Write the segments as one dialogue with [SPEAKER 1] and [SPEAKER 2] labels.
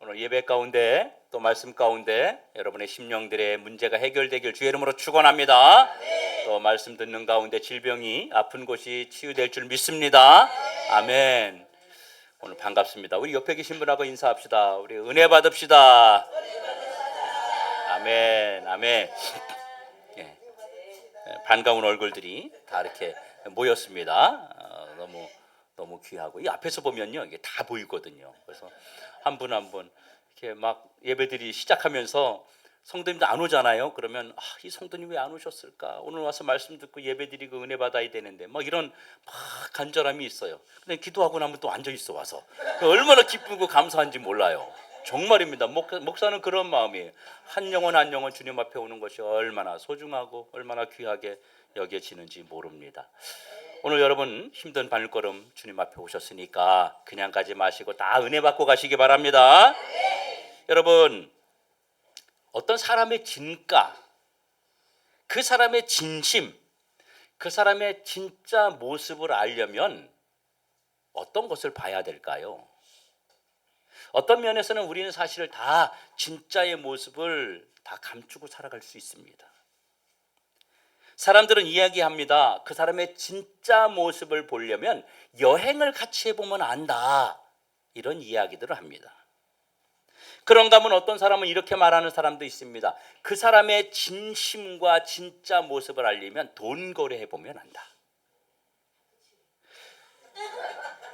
[SPEAKER 1] 오늘 예배 가운데 또 말씀 가운데 여러분의 심령들의 문제가 해결되길 주의 이름으로 축원합니다. 또 말씀 듣는 가운데 질병이 아픈 곳이 치유될 줄 믿습니다. 아멘. 오늘 반갑습니다. 우리 옆에 계신 분하고 인사합시다. 우리 은혜 받읍시다. 아멘. 아멘. 예. 반가운 얼굴들이 다 이렇게 모였습니다. 너무 귀하고 이 앞에서 보면요 이게 다 보이거든요. 그래서 한 분 한 분 이렇게 막 예배들이 시작하면서 성도님도 안 오잖아요. 그러면 이 성도님 왜 안 오셨을까? 오늘 와서 말씀 듣고 예배드리고 은혜 받아야 되는데 막 이런 막 간절함이 있어요. 근데 기도하고 나면 또 앉아 있어 와서 얼마나 기쁘고 감사한지 몰라요. 정말입니다. 목사는 그런 마음이에요. 한 영혼 한 영혼 주님 앞에 오는 것이 얼마나 소중하고 얼마나 귀하게 여겨지는지 모릅니다. 오늘 여러분 힘든 발걸음 주님 앞에 오셨으니까 그냥 가지 마시고 다 은혜 받고 가시기 바랍니다. 여러분, 어떤 사람의 진가, 그 사람의 진심, 그 사람의 진짜 모습을 알려면 어떤 것을 봐야 될까요? 어떤 면에서는 우리는 사실 다 진짜의 모습을 다 감추고 살아갈 수 있습니다. 사람들은 이야기합니다. 그 사람의 진짜 모습을 보려면 여행을 같이 해보면 안다. 이런 이야기들을 합니다. 그런가 하면 어떤 사람은 이렇게 말하는 사람도 있습니다. 그 사람의 진심과 진짜 모습을 알리면 돈 거래해보면 안다.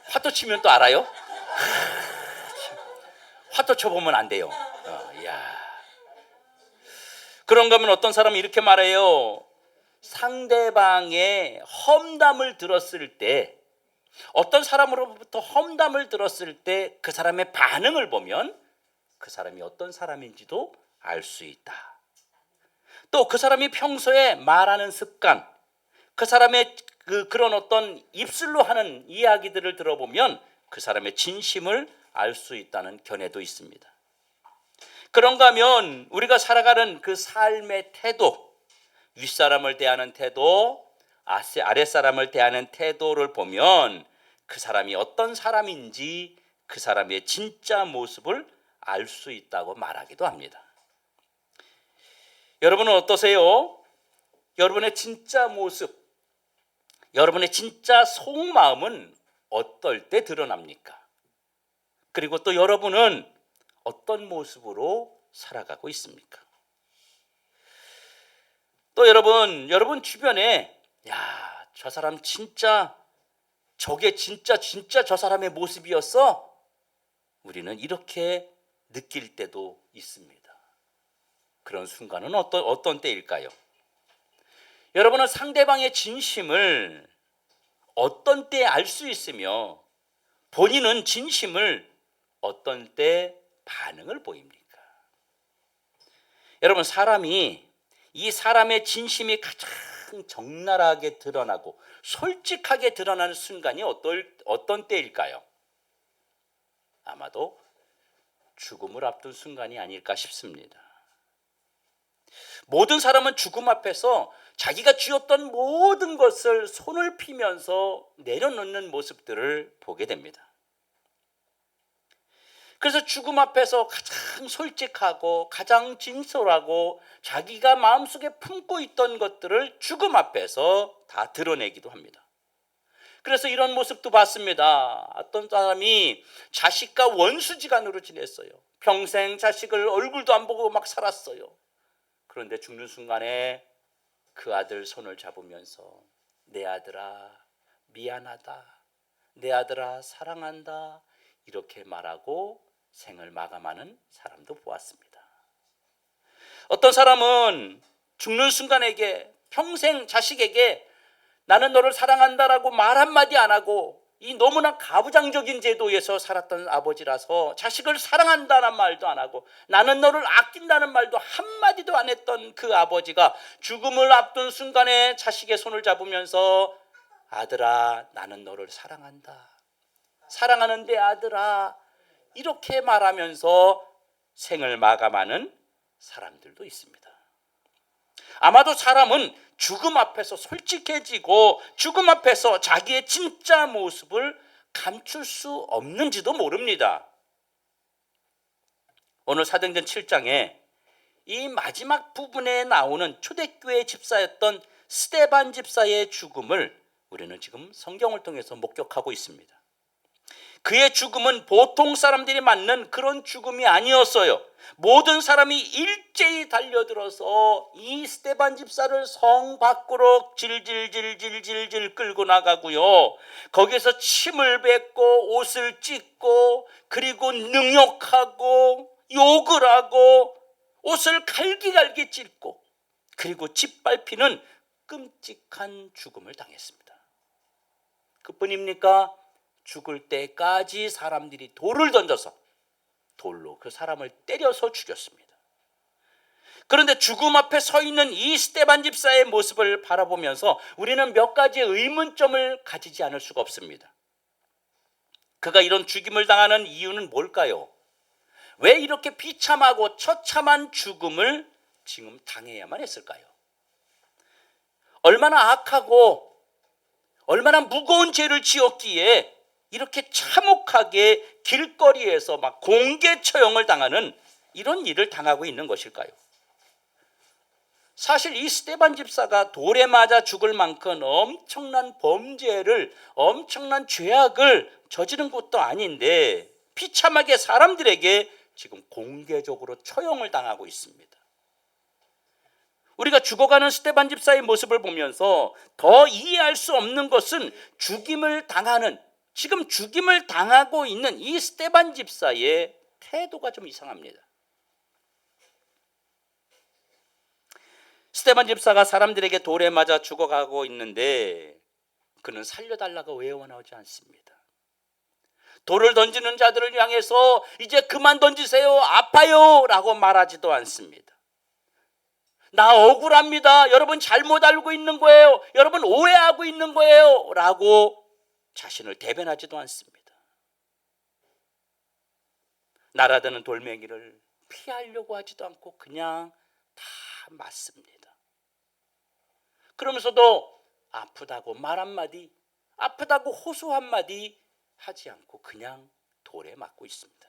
[SPEAKER 1] 화도 치면 또 알아요? 화도 쳐보면 안 돼요. 그런가 하면 어떤 사람은 이렇게 말해요. 상대방의 험담을 들었을 때, 어떤 사람으로부터 험담을 들었을 때 그 사람의 반응을 보면 그 사람이 어떤 사람인지도 알 수 있다. 또 그 사람이 평소에 말하는 습관, 그 사람의 그런 어떤 입술로 하는 이야기들을 들어보면 그 사람의 진심을 알 수 있다는 견해도 있습니다. 그런가 하면 우리가 살아가는 그 삶의 태도, 윗사람을 대하는 태도, 아랫사람을 대하는 태도를 보면 그 사람이 어떤 사람인지 그 사람의 진짜 모습을 알 수 있다고 말하기도 합니다. 여러분은 어떠세요? 여러분의 진짜 모습, 여러분의 진짜 속마음은 어떨 때 드러납니까? 그리고 또 여러분은 어떤 모습으로 살아가고 있습니까? 또 여러분 주변에 저 사람 진짜 저게 진짜 저 사람의 모습이었어? 우리는 이렇게 느낄 때도 있습니다. 그런 순간은 어떤 때일까요? 여러분은 상대방의 진심을 어떤 때 알 수 있으며 본인은 진심을 어떤 때 반응을 보입니까? 여러분, 이 사람의 진심이 가장 적나라하게 드러나고 솔직하게 드러나는 순간이 어떤 때일까요? 아마도 죽음을 앞둔 순간이 아닐까 싶습니다. 모든 사람은 죽음 앞에서 자기가 쥐었던 모든 것을 손을 피면서 내려놓는 모습들을 보게 됩니다. 그래서 죽음 앞에서 가장 솔직하고 가장 진솔하고 자기가 마음속에 품고 있던 것들을 죽음 앞에서 다 드러내기도 합니다. 그래서 이런 모습도 봤습니다. 어떤 사람이 자식과 원수지간으로 지냈어요. 평생 자식을 얼굴도 안 보고 막 살았어요. 그런데 죽는 순간에 그 아들 손을 잡으면서 내 아들아 미안하다, 내 아들아 사랑한다 이렇게 말하고 생을 마감하는 사람도 보았습니다. 어떤 사람은 죽는 순간에게 평생 자식에게 나는 너를 사랑한다라고 말 한마디 안 하고 이 너무나 가부장적인 제도에서 살았던 아버지라서 자식을 사랑한다는 말도 안 하고 나는 너를 아낀다는 말도 한마디도 안 했던 그 아버지가 죽음을 앞둔 순간에 자식의 손을 잡으면서 아들아 나는 너를 사랑한다, 사랑하는데 아들아 이렇게 말하면서 생을 마감하는 사람들도 있습니다. 아마도 사람은 죽음 앞에서 솔직해지고 죽음 앞에서 자기의 진짜 모습을 감출 수 없는지도 모릅니다. 오늘 사도행전 7장에 이 마지막 부분에 나오는 초대교회 집사였던 스데반 집사의 죽음을 우리는 지금 성경을 통해서 목격하고 있습니다. 그의 죽음은 보통 사람들이 맞는 그런 죽음이 아니었어요. 모든 사람이 일제히 달려들어서 이 스데반 집사를 성 밖으로 질질질질질질 끌고 나가고요. 거기서 침을 뱉고 옷을 찢고 그리고 능욕하고 욕을 하고 옷을 갈기갈기 찢고 그리고 짓밟히는 끔찍한 죽음을 당했습니다. 그뿐입니까? 죽을 때까지 사람들이 돌을 던져서 돌로 그 사람을 때려서 죽였습니다. 그런데 죽음 앞에 서 있는 이 스데반 집사의 모습을 바라보면서 우리는 몇 가지의 의문점을 가지지 않을 수가 없습니다. 그가 이런 죽임을 당하는 이유는 뭘까요? 왜 이렇게 비참하고 처참한 죽음을 지금 당해야만 했을까요? 얼마나 악하고 얼마나 무거운 죄를 지었기에 이렇게 참혹하게 길거리에서 막 공개 처형을 당하는 이런 일을 당하고 있는 것일까요? 사실 이 스데반 집사가 돌에 맞아 죽을 만큼 엄청난 범죄를, 엄청난 죄악을 저지른 것도 아닌데 비참하게 사람들에게 지금 공개적으로 처형을 당하고 있습니다. 우리가 죽어가는 스데반 집사의 모습을 보면서 더 이해할 수 없는 것은 죽임을 당하는, 지금 죽임을 당하고 있는 이 스데반 집사의 태도가 좀 이상합니다. 스데반 집사가 사람들에게 돌에 맞아 죽어가고 있는데 그는 살려달라고 외원하지 않습니다. 돌을 던지는 자들을 향해서 이제 그만 던지세요, 아파요 라고 말하지도 않습니다. 나 억울합니다, 여러분 잘못 알고 있는 거예요, 여러분 오해하고 있는 거예요 라고 자신을 대변하지도 않습니다. 날아드는 돌멩이를 피하려고 하지도 않고 그냥 다 맞습니다. 그러면서도 아프다고 말 한마디, 아프다고 호소 한마디 하지 않고 그냥 돌에 맞고 있습니다.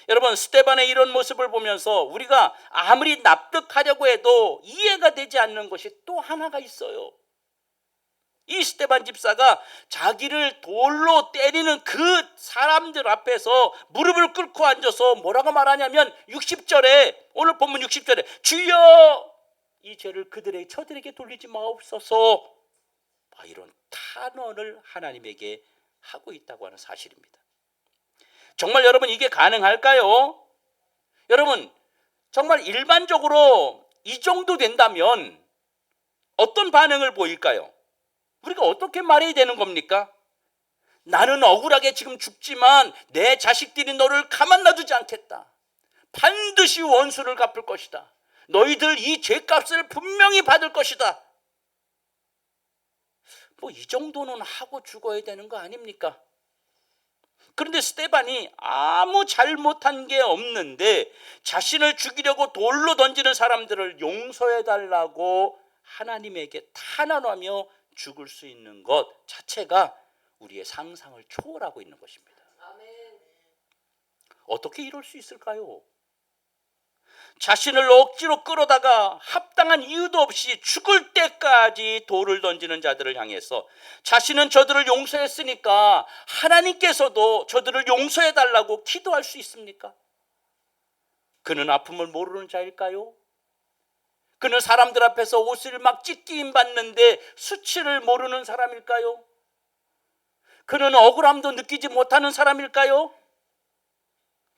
[SPEAKER 1] 여러분, 스데반의 이런 모습을 보면서 우리가 아무리 납득하려고 해도 이해가 되지 않는 것이 또 하나가 있어요. 이 스데반 집사가 자기를 돌로 때리는 그 사람들 앞에서 무릎을 꿇고 앉아서 뭐라고 말하냐면 60절에, 오늘 본문 60절에 주여 이 죄를 저들에게 돌리지 마옵소서, 이런 탄원을 하나님에게 하고 있다고 하는 사실입니다. 정말 여러분 이게 가능할까요? 여러분 정말 일반적으로 이 정도 된다면 어떤 반응을 보일까요? 우리가 어떻게 말해야 되는 겁니까? 나는 억울하게 지금 죽지만 내 자식들이 너를 가만 놔두지 않겠다. 반드시 원수를 갚을 것이다. 너희들 이 죄값을 분명히 받을 것이다. 이 정도는 하고 죽어야 되는 거 아닙니까? 그런데 스데반이 아무 잘못한 게 없는데 자신을 죽이려고 돌로 던지는 사람들을 용서해달라고 하나님에게 탄원하며 죽을 수 있는 것 자체가 우리의 상상을 초월하고 있는 것입니다. 어떻게 이럴 수 있을까요? 자신을 억지로 끌어다가 합당한 이유도 없이 죽을 때까지 돌을 던지는 자들을 향해서 자신은 저들을 용서했으니까 하나님께서도 저들을 용서해달라고 기도할 수 있습니까? 그는 아픔을 모르는 자일까요? 그는 사람들 앞에서 옷을 막 찢김 받는데 수치를 모르는 사람일까요? 그는 억울함도 느끼지 못하는 사람일까요?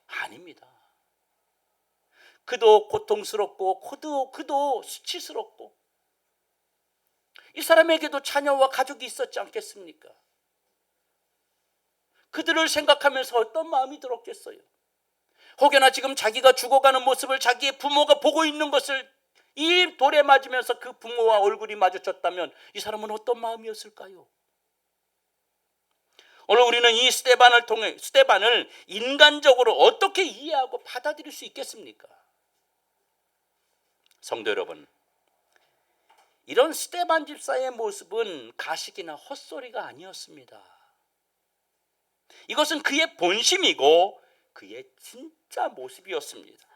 [SPEAKER 1] 아닙니다. 그도 고통스럽고 그도 수치스럽고 이 사람에게도 자녀와 가족이 있었지 않겠습니까? 그들을 생각하면서 어떤 마음이 들었겠어요? 혹여나 지금 자기가 죽어가는 모습을 자기의 부모가 보고 있는 것을 이 돌에 맞으면서 그 부모와 얼굴이 마주쳤다면 이 사람은 어떤 마음이었을까요? 오늘 우리는 이 스데반을 인간적으로 어떻게 이해하고 받아들일 수 있겠습니까? 성도 여러분, 이런 스데반 집사의 모습은 가식이나 헛소리가 아니었습니다. 이것은 그의 본심이고 그의 진짜 모습이었습니다.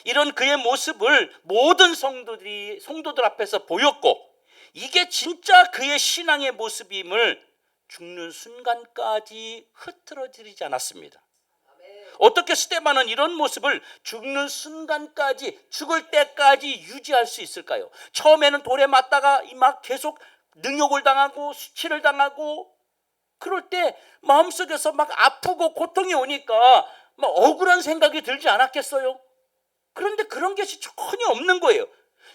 [SPEAKER 1] 이런 그의 모습을 모든 성도들 앞에서 보였고, 이게 진짜 그의 신앙의 모습임을 죽는 순간까지 흐트러지지 않았습니다. 어떻게 스데반은 이런 모습을 죽는 순간까지, 죽을 때까지 유지할 수 있을까요? 처음에는 돌에 맞다가 막 계속 능욕을 당하고 수치를 당하고, 그럴 때 마음속에서 막 아프고 고통이 오니까 막 억울한 생각이 들지 않았겠어요? 그런데 그런 것이 전혀 없는 거예요.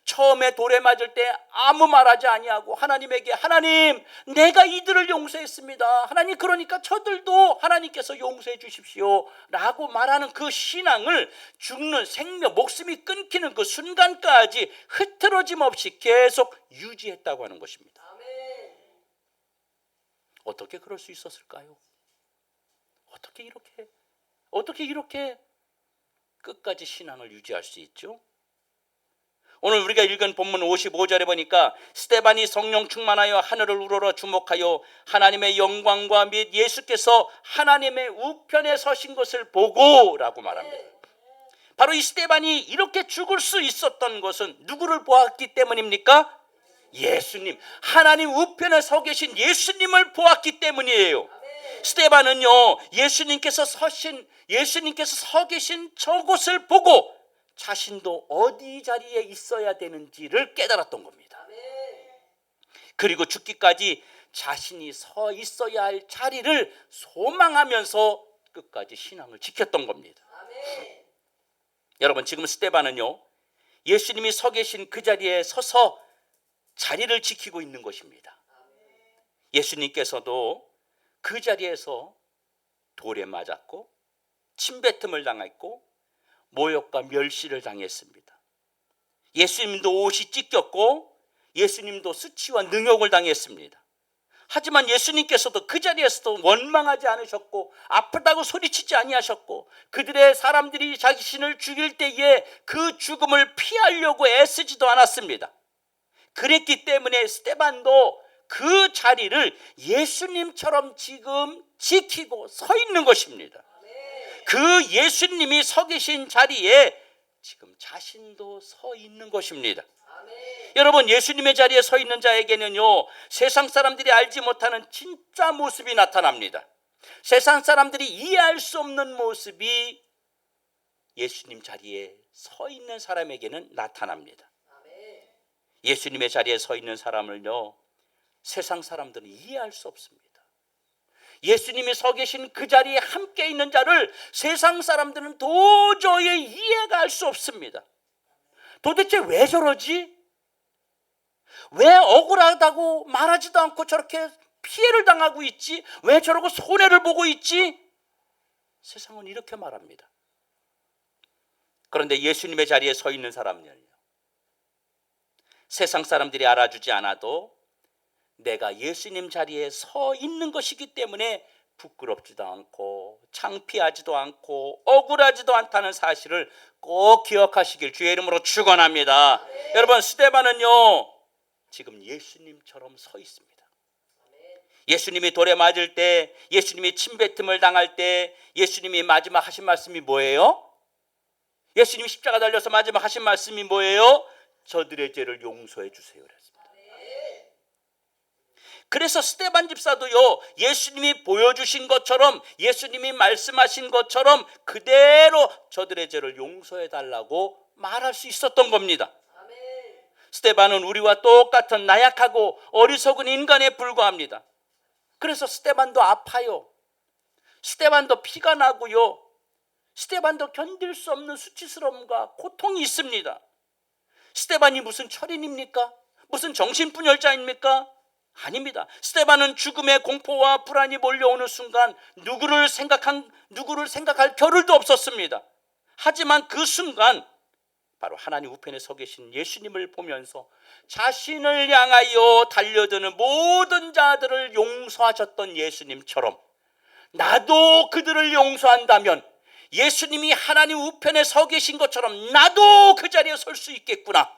[SPEAKER 1] 처음에 돌에 맞을 때 아무 말하지 아니하고 하나님에게, 하나님 내가 이들을 용서했습니다, 하나님 그러니까 저들도 하나님께서 용서해 주십시오 라고 말하는 그 신앙을 죽는 생명, 목숨이 끊기는 그 순간까지 흐트러짐 없이 계속 유지했다고 하는 것입니다. 어떻게 그럴 수 있었을까요? 어떻게 이렇게 끝까지 신앙을 유지할 수 있죠? 오늘 우리가 읽은 본문 55절에 보니까 스데반이 성령 충만하여 하늘을 우러러 주목하여 하나님의 영광과 및 예수께서 하나님의 우편에 서신 것을 보고 라고 말합니다. 바로 이 스데반이 이렇게 죽을 수 있었던 것은 누구를 보았기 때문입니까? 예수님, 하나님 우편에 서 계신 예수님을 보았기 때문이에요. 스데반은요, 예수님께서 서 계신 저곳을 보고 자신도 어디 자리에 있어야 되는지를 깨달았던 겁니다. 그리고 죽기까지 자신이 서 있어야 할 자리를 소망하면서 끝까지 신앙을 지켰던 겁니다. 여러분, 지금 스데반은요, 예수님이 서 계신 그 자리에 서서 자리를 지키고 있는 것입니다. 예수님께서도 그 자리에서 돌에 맞았고 침뱉음을 당했고 모욕과 멸시를 당했습니다. 예수님도 옷이 찢겼고 예수님도 수치와 능욕을 당했습니다. 하지만 예수님께서도 그 자리에서도 원망하지 않으셨고 아프다고 소리치지 아니하셨고, 그들의 사람들이 자신을 죽일 때에 그 죽음을 피하려고 애쓰지도 않았습니다. 그랬기 때문에 스데반도 그 자리를 예수님처럼 지금 지키고 서 있는 것입니다. 그 예수님이 서 계신 자리에 지금 자신도 서 있는 것입니다. 여러분, 예수님의 자리에 서 있는 자에게는요, 세상 사람들이 알지 못하는 진짜 모습이 나타납니다. 세상 사람들이 이해할 수 없는 모습이 예수님 자리에 서 있는 사람에게는 나타납니다. 예수님의 자리에 서 있는 사람을요, 세상 사람들은 이해할 수 없습니다. 예수님이 서 계신 그 자리에 함께 있는 자를 세상 사람들은 도저히 이해가 할 수 없습니다. 도대체 왜 저러지? 왜 억울하다고 말하지도 않고 저렇게 피해를 당하고 있지? 왜 저러고 손해를 보고 있지? 세상은 이렇게 말합니다. 그런데 예수님의 자리에 서 있는 사람은요, 세상 사람들이 알아주지 않아도 내가 예수님 자리에 서 있는 것이기 때문에 부끄럽지도 않고 창피하지도 않고 억울하지도 않다는 사실을 꼭 기억하시길 주의 이름으로 축원합니다. 여러분, 스데반은요, 지금 예수님처럼 서 있습니다. 예수님이 돌에 맞을 때, 예수님이 침뱉음을 당할 때 예수님이 마지막 하신 말씀이 뭐예요? 예수님이 십자가 달려서 마지막 하신 말씀이 뭐예요? 저들의 죄를 용서해 주세요 그랬습니다. 그래서 스데반 집사도요, 예수님이 보여주신 것처럼, 예수님이 말씀하신 것처럼 그대로 저들의 죄를 용서해 달라고 말할 수 있었던 겁니다. 스데반은 우리와 똑같은 나약하고 어리석은 인간에 불과합니다. 그래서 스데반도 아파요. 스데반도 피가 나고요, 스데반도 견딜 수 없는 수치스러움과 고통이 있습니다. 스데반이 무슨 철인입니까? 무슨 정신분열자입니까? 아닙니다. 스데반은 죽음의 공포와 불안이 몰려오는 순간 누구를 생각할 겨를도 없었습니다. 하지만 그 순간 바로 하나님 우편에 서 계신 예수님을 보면서 자신을 향하여 달려드는 모든 자들을 용서하셨던 예수님처럼 나도 그들을 용서한다면 예수님이 하나님 우편에 서 계신 것처럼 나도 그 자리에 설 수 있겠구나,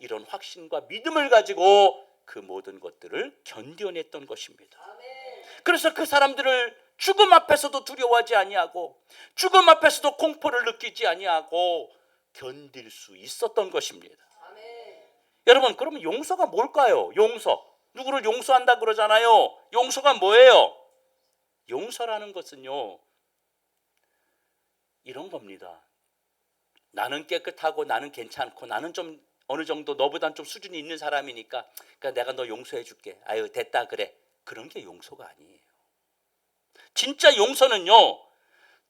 [SPEAKER 1] 이런 확신과 믿음을 가지고 그 모든 것들을 견뎌냈던 것입니다. 그래서 그 사람들을 죽음 앞에서도 두려워하지 아니하고 죽음 앞에서도 공포를 느끼지 아니하고 견딜 수 있었던 것입니다. 여러분, 그러면 용서가 뭘까요? 용서. 누구를 용서한다 그러잖아요. 용서가 뭐예요? 용서라는 것은요, 이런 겁니다. 나는 깨끗하고 나는 괜찮고 나는 좀 어느 정도 너보단 좀 수준이 있는 사람이니까 그러니까 내가 너 용서해 줄게. 아유, 됐다 그래. 그런 게 용서가 아니에요. 진짜 용서는요,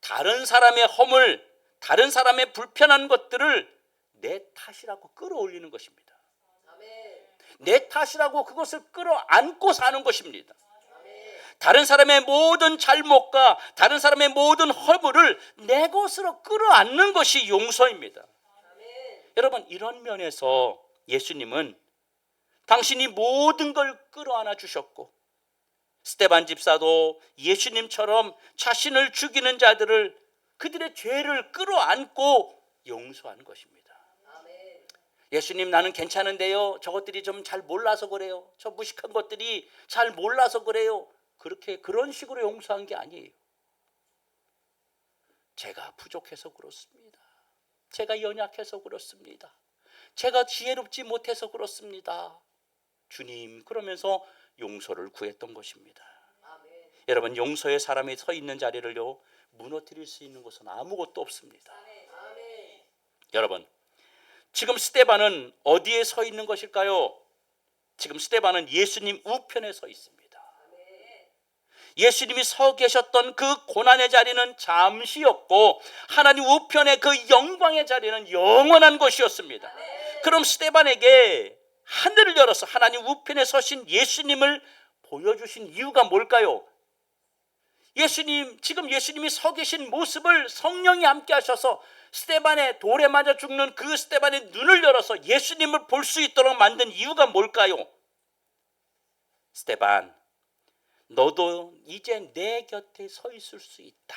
[SPEAKER 1] 다른 사람의 허물, 다른 사람의 불편한 것들을 내 탓이라고 끌어올리는 것입니다. 내 탓이라고 그것을 끌어안고 사는 것입니다. 다른 사람의 모든 잘못과 다른 사람의 모든 허물을 내 것으로 끌어안는 것이 용서입니다. 여러분, 이런 면에서 예수님은 당신이 모든 걸 끌어안아 주셨고, 스데반 집사도 예수님처럼 자신을 죽이는 자들을, 그들의 죄를 끌어안고 용서하는 것입니다. 예수님, 나는 괜찮은데요, 저것들이 좀 잘 몰라서 그래요, 저 무식한 것들이 잘 몰라서 그래요, 그런 식으로 용서한 게 아니에요. 제가 부족해서 그렇습니다. 제가 연약해서 그렇습니다. 제가 지혜롭지 못해서 그렇습니다. 주님, 그러면서 용서를 구했던 것입니다. 여러분, 용서의 사람이 서 있는 자리를요, 무너뜨릴 수 있는 것은 아무것도 없습니다. 여러분, 지금 스데반은 어디에 서 있는 것일까요? 지금 스데반은 예수님 우편에 서 있습니다. 예수님이 서 계셨던 그 고난의 자리는 잠시였고 하나님 우편의 그 영광의 자리는 영원한 것이었습니다. 그럼 스데반에게 하늘을 열어서 하나님 우편에 서신 예수님을 보여주신 이유가 뭘까요? 지금 예수님이 서 계신 모습을 성령이 함께 하셔서 스데반의 돌에 맞아 죽는 그 스데반의 눈을 열어서 예수님을 볼 수 있도록 만든 이유가 뭘까요? 스데반, 너도 이제 내 곁에 서 있을 수 있다.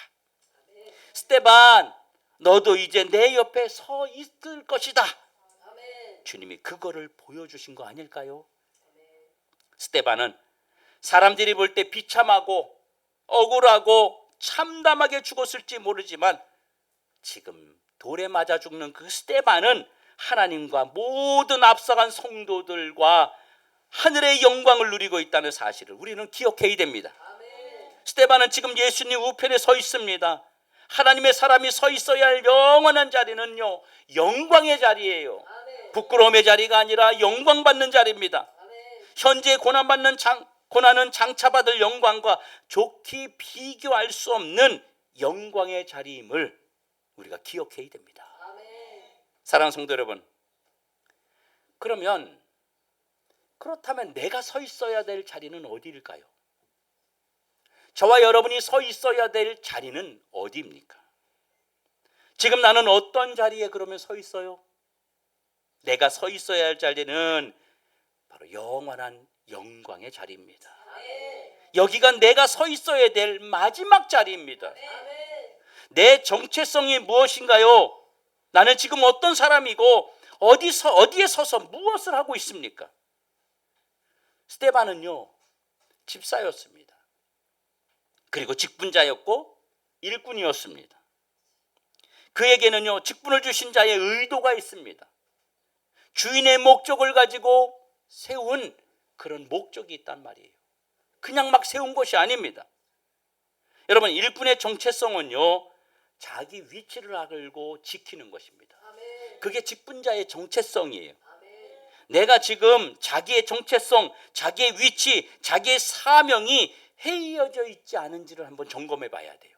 [SPEAKER 1] 스데반, 너도 이제 내 옆에 서 있을 것이다. 주님이 그거를 보여주신 거 아닐까요? 스데반은 사람들이 볼 때 비참하고 억울하고 참담하게 죽었을지 모르지만 지금 돌에 맞아 죽는 그 스데반은 하나님과 모든 앞서간 성도들과 하늘의 영광을 누리고 있다는 사실을 우리는 기억해야 됩니다. 스데반은 지금 예수님 우편에 서 있습니다. 하나님의 사람이 서 있어야 할 영원한 자리는요, 영광의 자리예요. 부끄러움의 자리가 아니라 영광받는 자리입니다. 현재 고난은 장차받을 영광과 좋게 비교할 수 없는 영광의 자리임을 우리가 기억해야 됩니다. 사랑하는 성도 여러분, 그렇다면 내가 서 있어야 될 자리는 어디일까요? 저와 여러분이 서 있어야 될 자리는 어디입니까? 지금 나는 어떤 자리에 그러면 서 있어요? 내가 서 있어야 할 자리는 바로 영원한 영광의 자리입니다. 여기가 내가 서 있어야 될 마지막 자리입니다. 내 정체성이 무엇인가요? 나는 지금 어떤 사람이고 어디에 서서 무엇을 하고 있습니까? 스데반은요, 집사였습니다. 그리고 직분자였고 일꾼이었습니다. 그에게는요, 직분을 주신 자의 의도가 있습니다. 주인의 목적을 가지고 세운 그런 목적이 있단 말이에요. 그냥 막 세운 것이 아닙니다. 여러분, 일꾼의 정체성은요, 자기 위치를 알고 지키는 것입니다. 그게 직분자의 정체성이에요. 내가 지금 자기의 정체성, 자기의 위치, 자기의 사명이 해이어져 있지 않은지를 한번 점검해 봐야 돼요.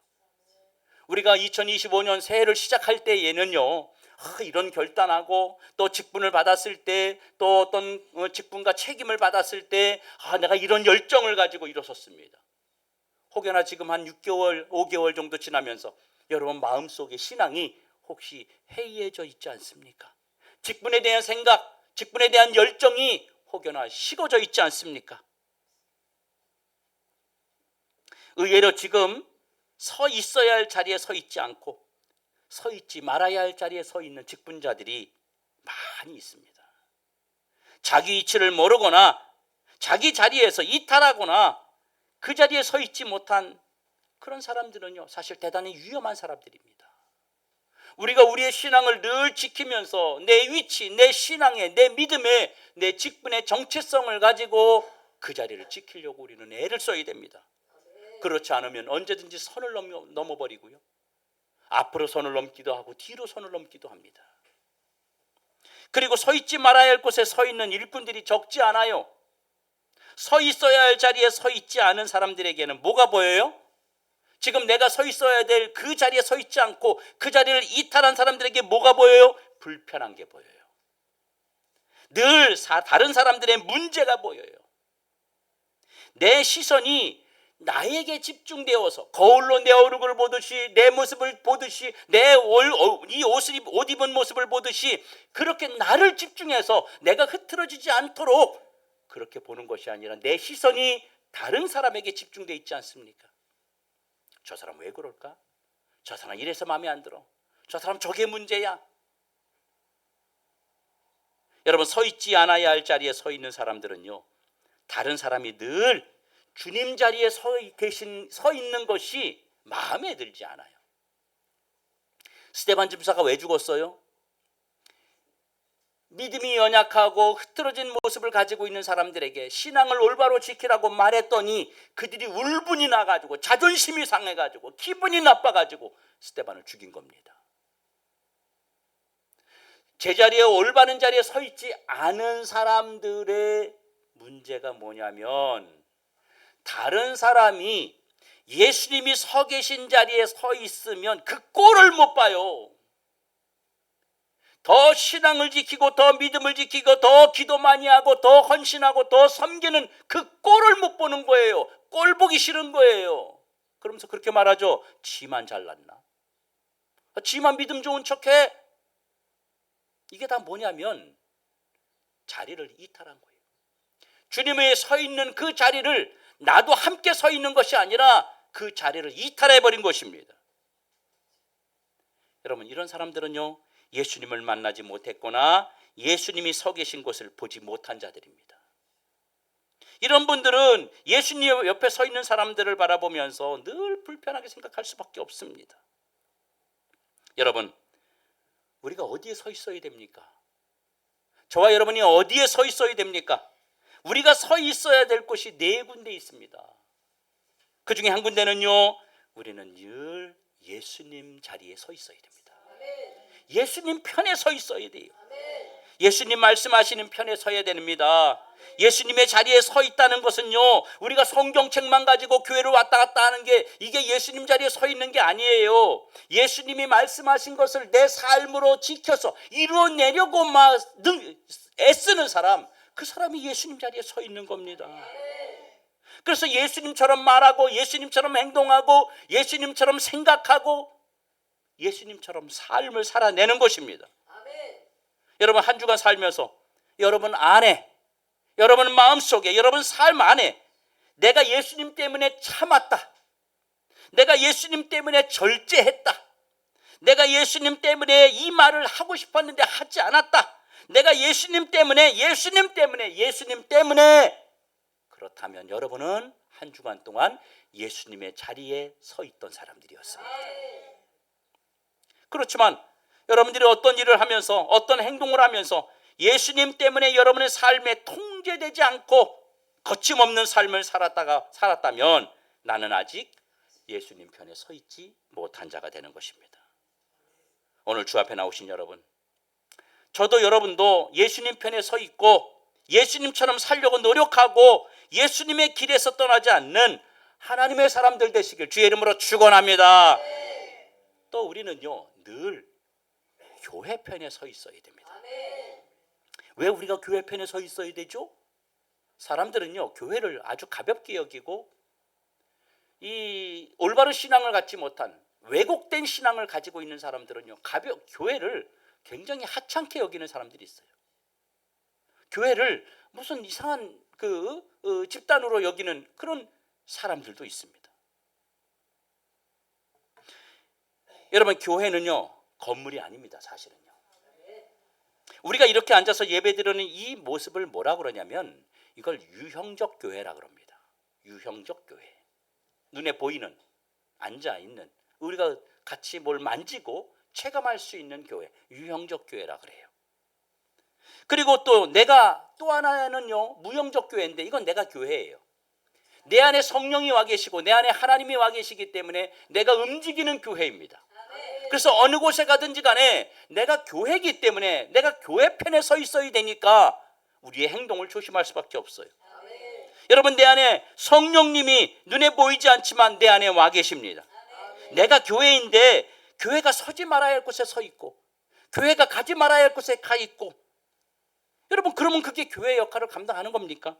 [SPEAKER 1] 우리가 2025년 새해를 시작할 때에는요, 이런 결단하고 또 직분을 받았을 때, 또 어떤 직분과 책임을 받았을 때 내가 이런 열정을 가지고 일어섰습니다. 혹여나 지금 한 6개월, 5개월 정도 지나면서 여러분 마음속에 신앙이 혹시 해이해져 있지 않습니까? 직분에 대한 생각, 직분에 대한 열정이 혹여나 식어져 있지 않습니까? 의외로 지금 서 있어야 할 자리에 서 있지 않고 서 있지 말아야 할 자리에 서 있는 직분자들이 많이 있습니다. 자기 위치를 모르거나 자기 자리에서 이탈하거나 그 자리에 서 있지 못한 그런 사람들은요, 사실 대단히 위험한 사람들입니다. 우리가 우리의 신앙을 늘 지키면서 내 위치, 내 신앙에, 내 믿음에, 내 직분의 정체성을 가지고 그 자리를 지키려고 우리는 애를 써야 됩니다. 그렇지 않으면 언제든지 선을 넘어버리고요, 앞으로 선을 넘기도 하고 뒤로 선을 넘기도 합니다. 그리고 서 있지 말아야 할 곳에 서 있는 일꾼들이 적지 않아요. 서 있어야 할 자리에 서 있지 않은 사람들에게는 뭐가 보여요? 지금 내가 서 있어야 될 그 자리에 서 있지 않고 그 자리를 이탈한 사람들에게 뭐가 보여요? 불편한 게 보여요. 늘 다른 사람들의 문제가 보여요. 내 시선이 나에게 집중되어서 거울로 내 얼굴을 보듯이, 내 모습을 보듯이, 이 옷 입은 모습을 보듯이 그렇게 나를 집중해서 내가 흐트러지지 않도록 그렇게 보는 것이 아니라 내 시선이 다른 사람에게 집중되어 있지 않습니까? 저 사람 왜 그럴까? 저 사람 이래서 마음에 안 들어. 저 사람 저게 문제야. 여러분, 서 있지 않아야 할 자리에 서 있는 사람들은요, 다른 사람이 늘 주님 자리에 서 있는 것이 마음에 들지 않아요. 스데반 집사가 왜 죽었어요? 믿음이 연약하고 흐트러진 모습을 가지고 있는 사람들에게 신앙을 올바로 지키라고 말했더니 그들이 울분이 나가지고 자존심이 상해가지고 기분이 나빠가지고 스데반을 죽인 겁니다. 제자리에 올바른 자리에 서 있지 않은 사람들의 문제가 뭐냐면, 다른 사람이 예수님이 서 계신 자리에 서 있으면 그 꼴을 못 봐요. 더 신앙을 지키고 더 믿음을 지키고 더 기도 많이 하고 더 헌신하고 더 섬기는 그 꼴을 못 보는 거예요. 꼴 보기 싫은 거예요. 그러면서 그렇게 말하죠. 지만 잘났나? 지만 믿음 좋은 척해? 이게 다 뭐냐면 자리를 이탈한 거예요. 주님의 서 있는 그 자리를 나도 함께 서 있는 것이 아니라 그 자리를 이탈해버린 것입니다. 여러분, 이런 사람들은요, 예수님을 만나지 못했거나 예수님이 서 계신 곳을 보지 못한 자들입니다. 이런 분들은 예수님 옆에 서 있는 사람들을 바라보면서 늘 불편하게 생각할 수밖에 없습니다. 여러분, 우리가 어디에 서 있어야 됩니까? 저와 여러분이 어디에 서 있어야 됩니까? 우리가 서 있어야 될 곳이 네 군데 있습니다. 그 중에 한 군데는요, 우리는 늘 예수님 자리에 서 있어야 됩니다. 예수님 편에 서 있어야 돼요. 예수님 말씀하시는 편에 서야 됩니다. 예수님의 자리에 서 있다는 것은요, 우리가 성경책만 가지고 교회를 왔다 갔다 하는 게, 이게 예수님 자리에 서 있는 게 아니에요. 예수님이 말씀하신 것을 내 삶으로 지켜서 이루어내려고 막 애쓰는 사람, 그 사람이 예수님 자리에 서 있는 겁니다. 그래서 예수님처럼 말하고 예수님처럼 행동하고 예수님처럼 생각하고 예수님처럼 삶을 살아내는 것입니다. 여러분, 한 주간 살면서 여러분 안에, 여러분 마음속에, 여러분 삶 안에 내가 예수님 때문에 참았다, 내가 예수님 때문에 절제했다, 내가 예수님 때문에 이 말을 하고 싶었는데 하지 않았다, 내가 예수님 때문에 그렇다면 여러분은 한 주간 동안 예수님의 자리에 서 있던 사람들이었습니다. 그렇지만 여러분들이 어떤 일을 하면서, 어떤 행동을 하면서 예수님 때문에 여러분의 삶에 통제되지 않고 거침없는 삶을 살았다면 나는 아직 예수님 편에 서 있지 못한 자가 되는 것입니다. 오늘 주 앞에 나오신 여러분, 저도 여러분도 예수님 편에 서 있고 예수님처럼 살려고 노력하고 예수님의 길에서 떠나지 않는 하나님의 사람들 되시길 주의 이름으로 축원합니다. 또 우리는요, 늘 교회 편에 서 있어야 됩니다. 왜 우리가 교회 편에 서 있어야 되죠? 사람들은요, 교회를 아주 가볍게 여기고 이 올바른 신앙을 갖지 못한 왜곡된 신앙을 가지고 있는 사람들은요, 교회를 굉장히 하찮게 여기는 사람들이 있어요. 교회를 무슨 이상한 집단으로 여기는 그런 사람들도 있습니다. 여러분, 교회는요, 건물이 아닙니다. 사실은요. 우리가 이렇게 앉아서 예배드리는 이 모습을 뭐라고 그러냐면 이걸 유형적 교회라 그럽니다. 유형적 교회. 눈에 보이는, 앉아 있는, 우리가 같이 뭘 만지고 체감할 수 있는 교회, 유형적 교회라 그래요. 그리고 또 내가 또 하나는요, 무형적 교회인데 이건 내가 교회예요. 내 안에 성령이 와 계시고 내 안에 하나님이 와 계시기 때문에 내가 움직이는 교회입니다. 그래서 어느 곳에 가든지 간에 내가 교회이기 때문에 내가 교회 편에 서 있어야 되니까 우리의 행동을 조심할 수밖에 없어요. 여러분, 내 안에 성령님이 눈에 보이지 않지만 내 안에 와 계십니다. 내가 교회인데 교회가 서지 말아야 할 곳에 서 있고 교회가 가지 말아야 할 곳에 가 있고, 여러분, 그러면 그게 교회의 역할을 감당하는 겁니까?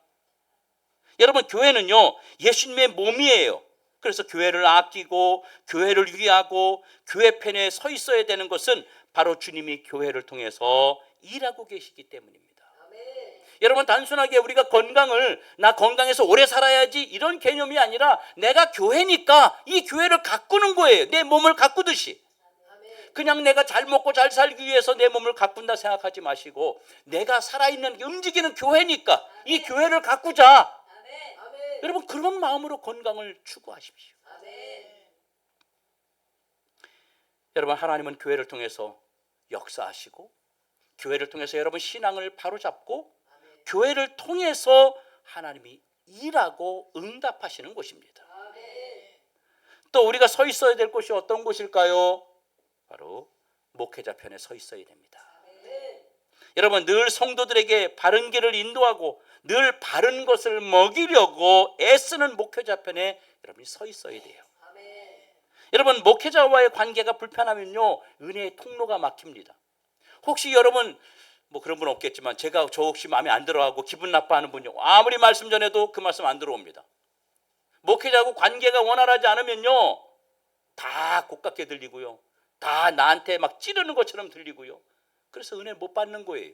[SPEAKER 1] 여러분, 교회는요 예수님의 몸이에요. 그래서 교회를 아끼고 교회를 위하고 교회 편에 서 있어야 되는 것은 바로 주님이 교회를 통해서 일하고 계시기 때문입니다. 여러분, 단순하게 우리가 나 건강해서 오래 살아야지 이런 개념이 아니라 내가 교회니까 이 교회를 가꾸는 거예요. 내 몸을 가꾸듯이. 그냥 내가 잘 먹고 잘 살기 위해서 내 몸을 가꾼다 생각하지 마시고 내가 살아있는 움직이는 교회니까 이 교회를 가꾸자. 여러분, 그런 마음으로 건강을 추구하십시오. 여러분, 하나님은 교회를 통해서 역사하시고 교회를 통해서 여러분 신앙을 바로잡고 교회를 통해서 하나님이 일하고 응답하시는 곳입니다. 또 우리가 서 있어야 될 곳이 어떤 곳일까요? 바로 목회자 편에 서 있어야 됩니다. 여러분, 늘 성도들에게 바른 길을 인도하고 늘 바른 것을 먹이려고 애쓰는 목회자 편에 여러분이 서 있어야 돼요. 여러분, 목회자와의 관계가 불편하면요 은혜의 통로가 막힙니다. 혹시 여러분 그런 분 없겠지만 제가 저 혹시 마음에 안 들어하고 기분 나빠하는 분요, 아무리 말씀 전해도 그 말씀 안 들어옵니다. 목회자하고 관계가 원활하지 않으면요 다 고깝게 들리고요, 다 나한테 막 찌르는 것처럼 들리고요, 그래서 은혜 못 받는 거예요.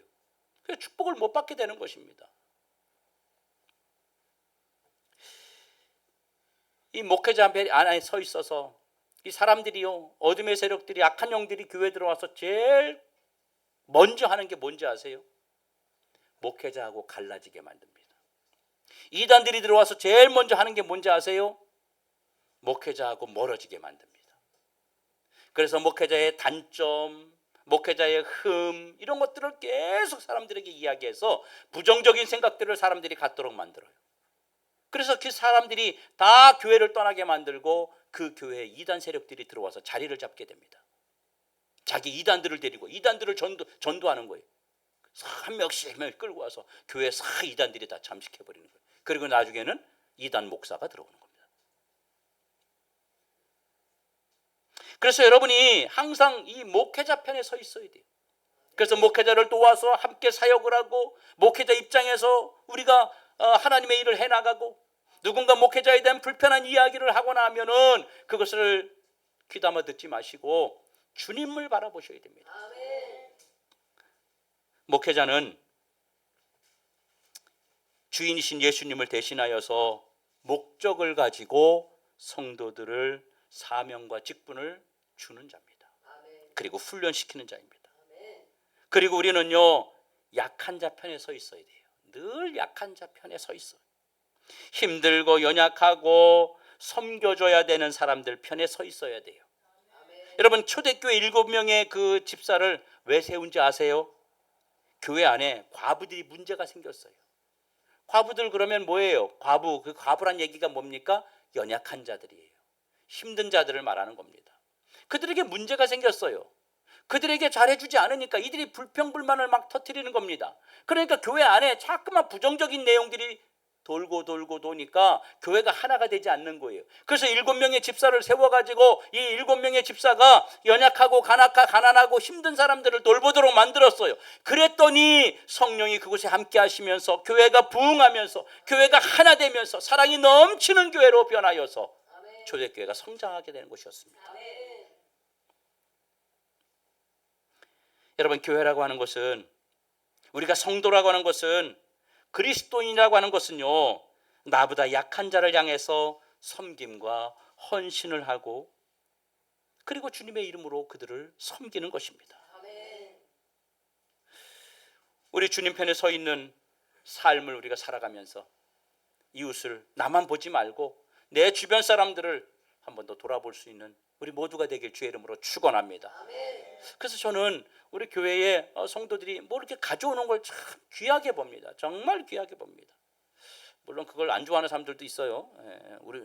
[SPEAKER 1] 그래서 축복을 못 받게 되는 것입니다. 이 목회자 안에 서 있어서 이 사람들이요, 어둠의 세력들이, 악한 영들이 교회에 들어와서 제일 먼저 하는 게 뭔지 아세요? 목회자하고 갈라지게 만듭니다. 이단들이 들어와서 제일 먼저 하는 게 뭔지 아세요? 목회자하고 멀어지게 만듭니다. 그래서 목회자의 단점, 목회자의 흠, 이런 것들을 계속 사람들에게 이야기해서 부정적인 생각들을 사람들이 갖도록 만들어요. 그래서 그 사람들이 다 교회를 떠나게 만들고 그 교회에 이단 세력들이 들어와서 자리를 잡게 됩니다. 자기 이단들을 데리고 이단들을 전도하는 거예요. 한 명씩 끌고 와서 교회에 이단들이 다 잠식해버리는 거예요. 그리고 나중에는 이단 목사가 들어오는 겁니다. 그래서 여러분이 항상 이 목회자 편에 서 있어야 돼요. 그래서 목회자를 도와서 함께 사역을 하고 목회자 입장에서 우리가 하나님의 일을 해나가고 누군가 목회자에 대한 불편한 이야기를 하거나 하면은 그것을 귀담아 듣지 마시고 주님을 바라보셔야 됩니다. 목회자는 주인이신 예수님을 대신하여서 목적을 가지고 성도들을 사명과 직분을 주는 자입니다. 그리고 훈련시키는 자입니다. 그리고 우리는요 약한 자 편에 서 있어야 돼요. 늘 약한 자 편에 서 있어요. 힘들고 연약하고 섬겨줘야 되는 사람들 편에 서 있어야 돼요. 여러분, 초대교회 7명의 그 집사를 왜 세운지 아세요? 교회 안에 과부들이 문제가 생겼어요. 과부들 그러면 뭐예요? 그 과부란 얘기가 뭡니까? 연약한 자들이에요. 힘든 자들을 말하는 겁니다. 그들에게 문제가 생겼어요. 그들에게 잘해주지 않으니까 이들이 불평불만을 막 터뜨리는 겁니다. 그러니까 교회 안에 자꾸만 부정적인 내용들이 돌고 도니까 교회가 하나가 되지 않는 거예요. 그래서 7명의 집사를 세워가지고 이 7명의 집사가 연약하고 가난하고 힘든 사람들을 돌보도록 만들었어요. 그랬더니 성령이 그곳에 함께 하시면서 교회가 부흥하면서 교회가 하나 되면서 사랑이 넘치는 교회로 변하여서 초대교회가 성장하게 되는 것이었습니다. 여러분, 교회라고 하는 것은, 우리가 성도라고 하는 것은, 그리스도인이라고 하는 것은요 나보다 약한 자를 향해서 섬김과 헌신을 하고 그리고 주님의 이름으로 그들을 섬기는 것입니다. 우리 주님 편에 서 있는 삶을 우리가 살아가면서 이웃을 나만 보지 말고 내 주변 사람들을 한 번 더 돌아볼 수 있는 우리 모두가 되길 주의 이름으로 축원합니다. 그래서 저는 우리 교회에 성도들이 뭐 이렇게 가져오는 걸 참 귀하게 봅니다. 정말 귀하게 봅니다. 물론 그걸 안 좋아하는 사람들도 있어요. 우리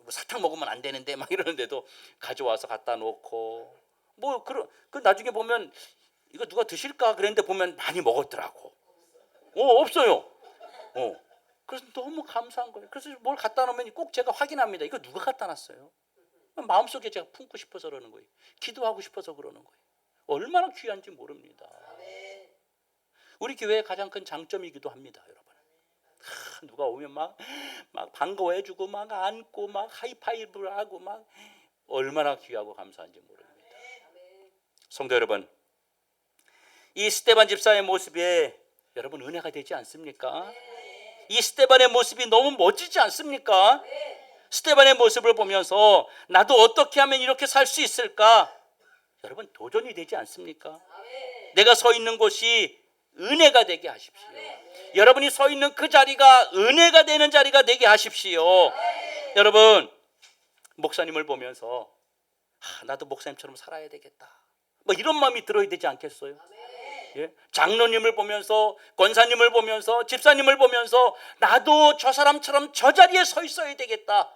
[SPEAKER 1] 사탕 먹으면 안 되는데 막 이러는데도 가져와서 갖다 놓고 뭐 그 나중에 보면 이거 누가 드실까 그랬는데 보면 많이 먹었더라고. 없어요. 그래서 너무 감사한 거예요. 그래서 뭘 갖다 놓으면 꼭 제가 확인합니다. 이거 누가 갖다 놨어요? 마음속에 제가 품고 싶어서 그러는 거예요. 기도하고 싶어서 그러는 거예요. 얼마나 귀한지 모릅니다. 우리 교회의 가장 큰 장점이기도 합니다, 여러분. 누가 오면 막 반가워해주고 막 안고 막 하이파이브를 하고 막 얼마나 귀하고 감사한지 모릅니다. 성도 여러분, 이 스데반 집사의 모습에 여러분 은혜가 되지 않습니까? 이 스데반의 모습이 너무 멋지지 않습니까? 스데반의 모습을 보면서 나도 어떻게 하면 이렇게 살 수 있을까? 여러분 도전이 되지 않습니까? 내가 서 있는 곳이 은혜가 되게 하십시오. 여러분이 서 있는 그 자리가 은혜가 되는 자리가 되게 하십시오. 여러분 목사님을 보면서 나도 목사님처럼 살아야 되겠다, 뭐 이런 마음이 들어야 되지 않겠어요? 장로님을 보면서, 권사님을 보면서, 집사님을 보면서 나도 저 사람처럼 저 자리에 서 있어야 되겠다.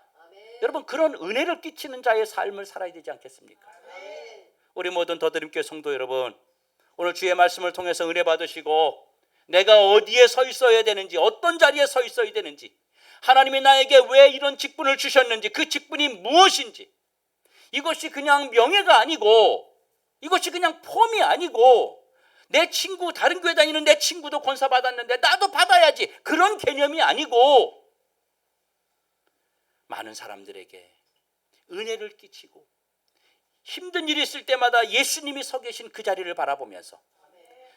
[SPEAKER 1] 여러분 그런 은혜를 끼치는 자의 삶을 살아야 되지 않겠습니까? 우리 모든 더드림교회 성도 여러분, 오늘 주의 말씀을 통해서 은혜 받으시고 내가 어디에 서 있어야 되는지, 어떤 자리에 서 있어야 되는지, 하나님이 나에게 왜 이런 직분을 주셨는지, 그 직분이 무엇인지, 이것이 그냥 명예가 아니고, 이것이 그냥 폼이 아니고, 내 친구, 다른 교회 다니는 내 친구도 권사 받았는데 나도 받아야지, 그런 개념이 아니고 많은 사람들에게 은혜를 끼치고 힘든 일이 있을 때마다 예수님이 서 계신 그 자리를 바라보면서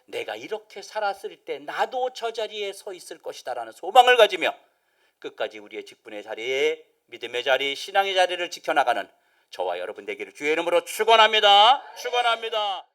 [SPEAKER 1] 내가 이렇게 살았을 때 나도 저 자리에 서 있을 것이다 라는 소망을 가지며 끝까지 우리의 직분의 자리에, 믿음의 자리, 신앙의 자리를 지켜나가는 저와 여러분 되기를 주의 이름으로 축원합니다. 축원합니다.